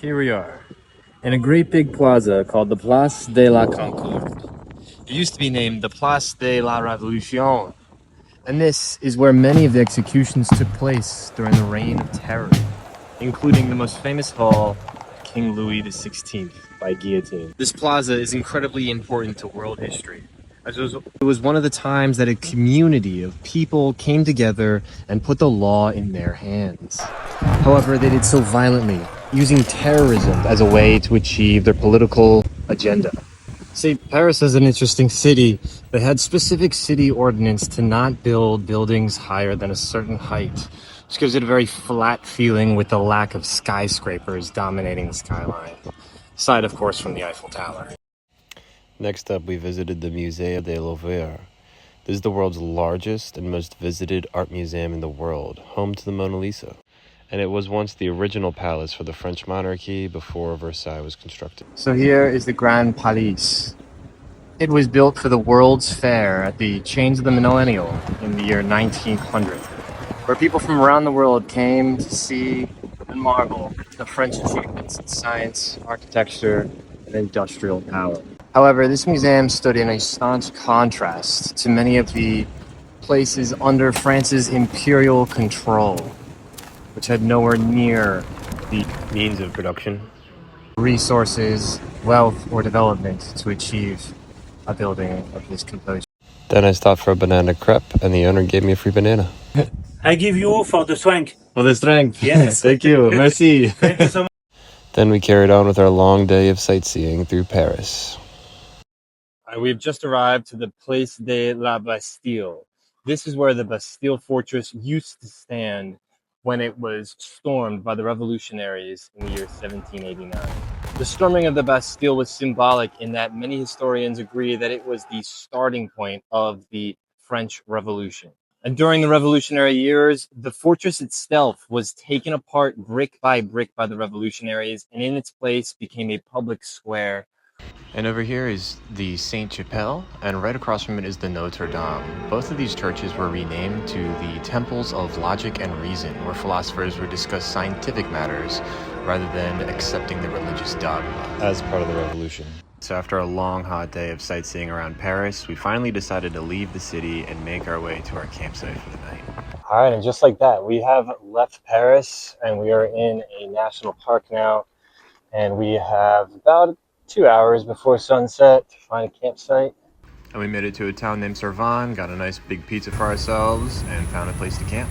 Here we are, in a great big plaza called the Place de la Concorde. It used to be named the Place de la Révolution, and this is where many of the executions took place during the Reign of Terror, including the most famous of all, King Louis XVI by guillotine. This plaza is incredibly important to world history, as it was one of the times that a community of people came together and put the law in their hands. However, they did so violently, using terrorism as a way to achieve their political agenda. See, Paris is an interesting city. They had specific city ordinance to not build buildings higher than a certain height, which gives it a very flat feeling with the lack of skyscrapers dominating the skyline. Aside, of course, from the Eiffel Tower. Next up, we visited the Musée des Louvre. This is the world's largest and most visited art museum in the world, home to the Mona Lisa. And it was once the original palace for the French monarchy before Versailles was constructed. So here is the Grand Palais. It was built for the World's Fair at the change of the millennium in the year 1900, where people from around the world came to see and marvel at the French achievements in science, architecture, and industrial power. However, this museum stood in a staunch contrast to many of the places under France's imperial control, which had nowhere near the Means of production. resources, wealth, or development to achieve a building of this composition. Then I stopped for a banana crepe, and the owner gave me a free banana. I give you for the strength. For the strength. Yes. Thank you. Merci. Thank you so much. Then we carried on with our long day of sightseeing through Paris. We've just arrived to the Place de la Bastille. This is where the Bastille fortress used to stand when it was stormed by the revolutionaries in the year 1789. The storming of the Bastille was symbolic in that many historians agree that it was the starting point of the French Revolution. And during the revolutionary years, the fortress itself was taken apart brick by the revolutionaries, and in its place became a public square. And over here is the Sainte-Chapelle, and right across from it is the Notre Dame. Both of these churches were renamed to the Temples of Logic and Reason, where philosophers would discuss scientific matters rather than accepting the religious dogma as part of the revolution. So after a long, hot day of sightseeing around Paris, we finally decided to leave the city and make our way to our campsite for the night. All right, and just like that, we have left Paris, and we are in a national park now, and we have about 2 hours before sunset to find a campsite. And we made it to a town named Servan, got a nice big pizza for ourselves, and found a place to camp.